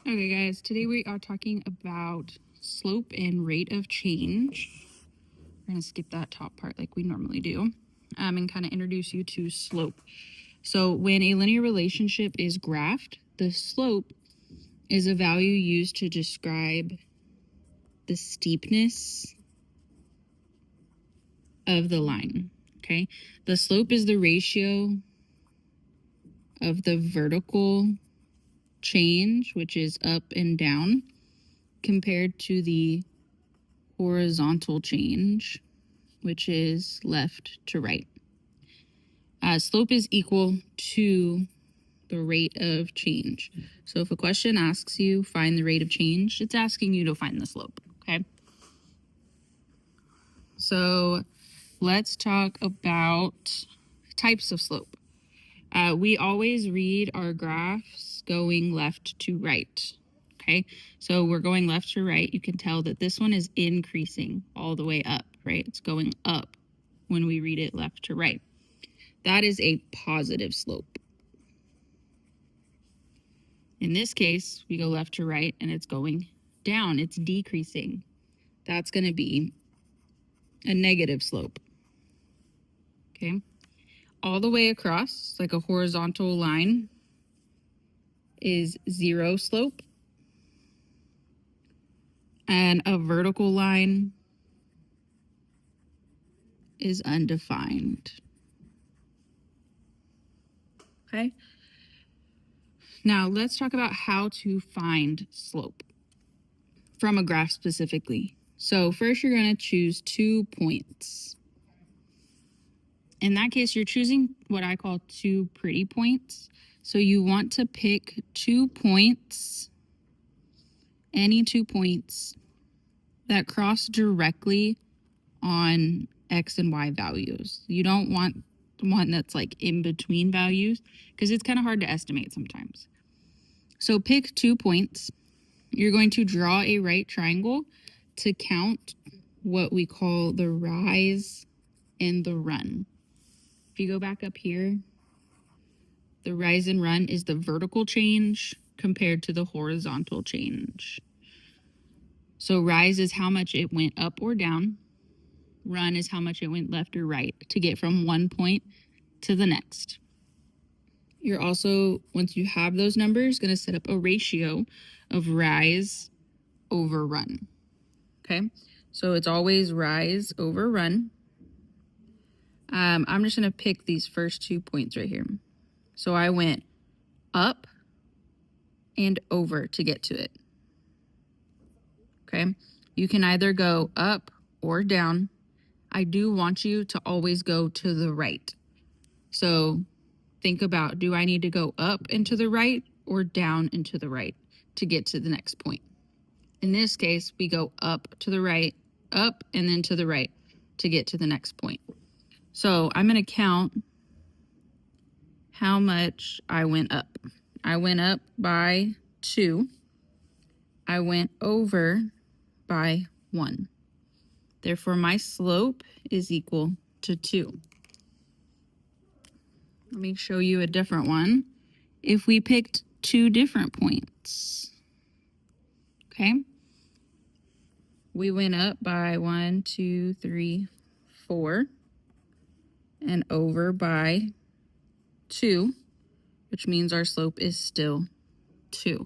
Okay, guys, today we are talking about slope and rate of change. We're going to skip that top part like we normally do and kind of introduce you to slope. So, when a linear relationship is graphed, the slope is a value used to describe the steepness of the line. Okay, the slope is the ratio of the vertical change, which is up and down, compared to the horizontal change, which is left to right. Slope is equal to the rate of change. So if a question asks you find the rate of change, it's asking you to find the slope, okay? So let's talk about types of slope. We always read our graphs going left to right, okay? So we're going left to right. You can tell that this one is increasing all the way up, right? It's going up when we read it left to right. That is a positive slope. In this case, we go left to right and it's going down, it's decreasing. That's going to be a negative slope. Okay. All the way across, like a horizontal line, is zero slope. And a vertical line is undefined. Okay. Now let's talk about how to find slope from a graph specifically. So first you're going to choose 2 points. In that case, you're choosing what I call 2 pretty points. So you want to pick 2 points, any 2 points that cross directly on X and Y values. You don't want one that's like in between values because it's kind of hard to estimate sometimes. So pick 2 points. You're going to draw a right triangle to count what we call the rise and the run. If you go back up here, the rise and run is the vertical change compared to the horizontal change. So rise is how much it went up or down. Run is how much it went left or right to get from one point to the next. You're also, once you have those numbers, going to set up a ratio of rise over run. Okay, so it's always rise over run. I'm just going to pick these first 2 points right here. So I went up and over to get to it. Okay, you can either go up or down. I do want you to always go to the right. So think about, do I need to go up and to the right or down and to the right to get to the next point? In this case, we go up to the right, up and then to the right to get to the next point. So I'm going to count how much I went up. I went up by 2. I went over by 1. Therefore, my slope is equal to 2. Let me show you a different one. If we picked 2 different points, okay, we went up by 1, 2, 3, 4, and over by 2, which means our slope is still 2.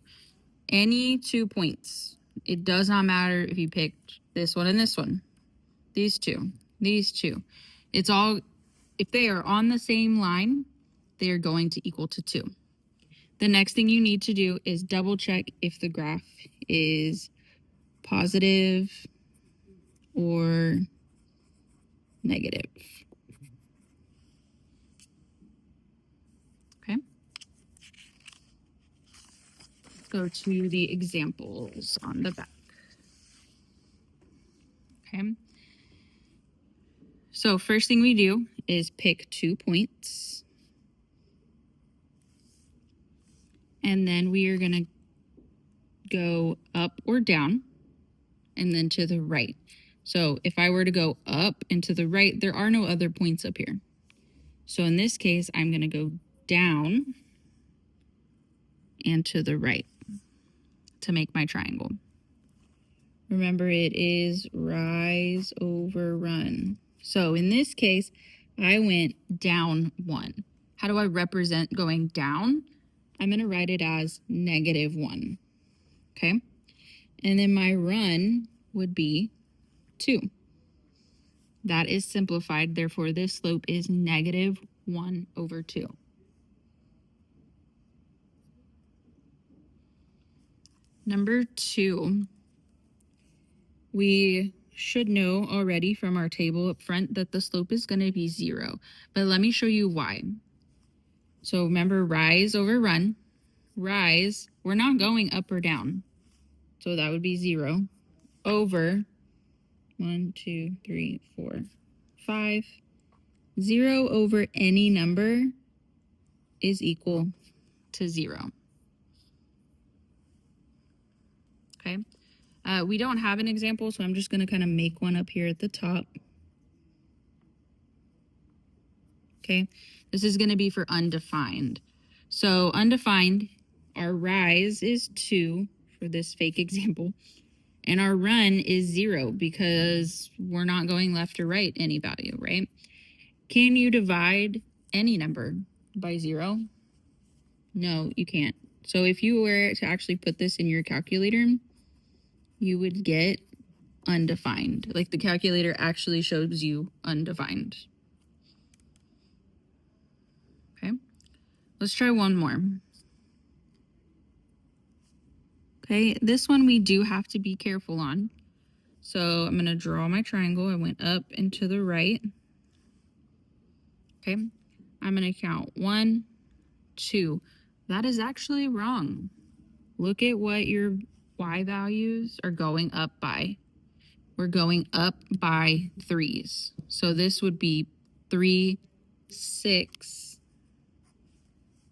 Any 2 points. It does not matter if you picked this one and this one. These two. It's all, if they are on the same line, they are going to equal to 2. The next thing you need to do is double check if the graph is positive or negative. Okay. Let's go to the examples on the back. Okay. So first thing we do is pick 2 points. And then we are going to go up or down and then to the right. So if I were to go up and to the right, there are no other points up here. So in this case, I'm going to go down and to the right. to make my triangle. Remember, it is rise over run. So in this case, I went down 1. How do I represent going down? I'm going to write it as -1. Okay? And then my run would be 2. That is simplified. Therefore, this slope is -1/2. Number 2, we should know already from our table up front that the slope is going to be 0. But let me show you why. So remember, rise over run. Rise, we're not going up or down. So that would be 0 over 1, 2, 3, 4, 5. 0 over any number is equal to 0. Okay. We don't have an example, so I'm just going to kind of make one up here at the top. Okay. This is going to be for undefined. So undefined, our rise is 2 for this fake example. And our run is 0 because we're not going left or right any value, right? Can you divide any number by 0? No, you can't. So if you were to actually put this in your calculator, you would get undefined. Like the calculator actually shows you undefined. Okay, let's try one more. Okay, this one we do have to be careful on. So I'm going to draw my triangle. I went up and to the right. Okay, I'm going to count 1, 2. That is actually wrong. Look at what your y values are going up by. We're going up by 3s. So this would be 3, 6.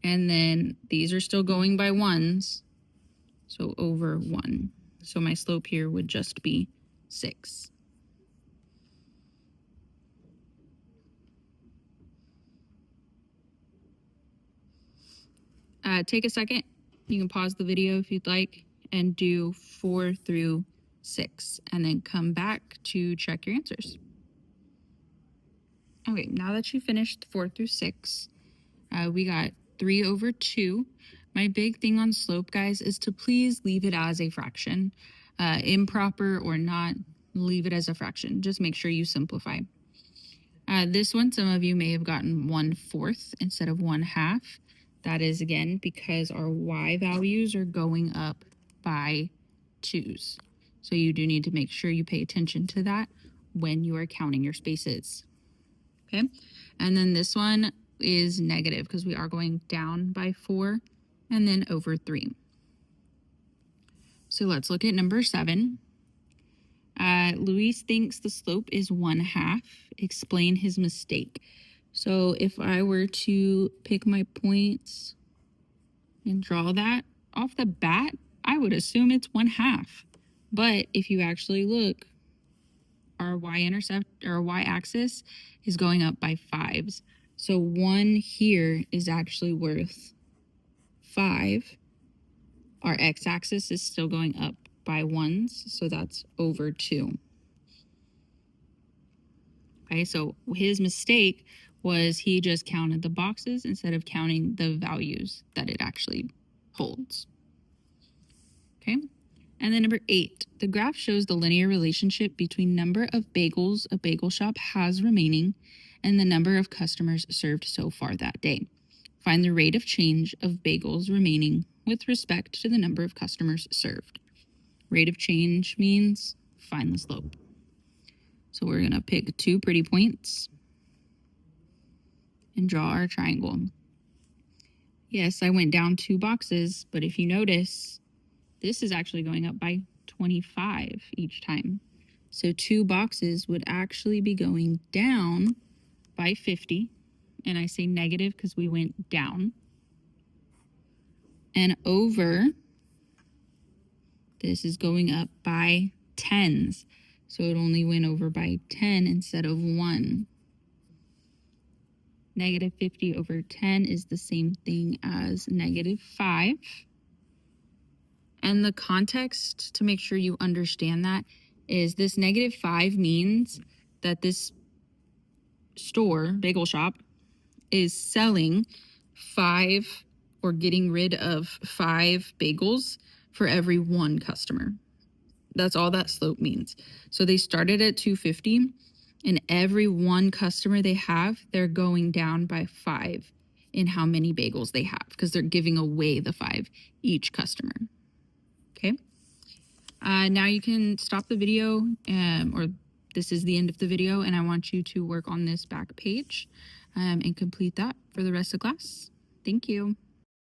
And then these are still going by 1s. So over 1. So my slope here would just be 6. Take a second. You can pause the video if you'd like and do 4 through 6 and then come back to check your answers. Okay, now that you finished 4 through 6, we got 3 over 2. My big thing on slope, guys, is to please leave it as a fraction. Improper or not, leave it as a fraction. Just make sure you simplify. This one, some of you may have gotten 1/4 instead of 1/2. That is, again, because our y values are going up by 2s. So you do need to make sure you pay attention to that when you are counting your spaces. Okay, and then this one is negative because we are going down by 4 and then over 3. So let's look at number 7. Luis thinks the slope is 1/2. Explain his mistake. So if I were to pick my points and draw that off the bat, I would assume it's 1/2. But if you actually look, our y-intercept or y-axis is going up by 5s. So 1 here is actually worth 5. Our x-axis is still going up by 1s, so that's over 2. Okay, so his mistake was he just counted the boxes instead of counting the values that it actually holds. Okay, and then number 8, the graph shows the linear relationship between number of bagels a bagel shop has remaining and the number of customers served so far that day. Find the rate of change of bagels remaining with respect to the number of customers served. Rate of change means find the slope. So we're going to pick 2 pretty points and draw our triangle. Yes, I went down 2 boxes, but if you notice, this is actually going up by 25 each time. So 2 boxes would actually be going down by 50. And I say negative because we went down. And over, this is going up by 10s. So it only went over by 10 instead of 1. Negative 50 over 10 is the same thing as negative 5. And the context to make sure you understand that is this -5 means that this store, bagel shop, is selling 5 or getting rid of 5 bagels for every 1 customer. That's all that slope means. So they started at 250, and every 1 customer they have, they're going down by 5 in how many bagels they have because they're giving away the 5 each customer. Okay. Now you can stop the video, or this is the end of the video, and I want you to work on this back page and complete that for the rest of class. Thank you.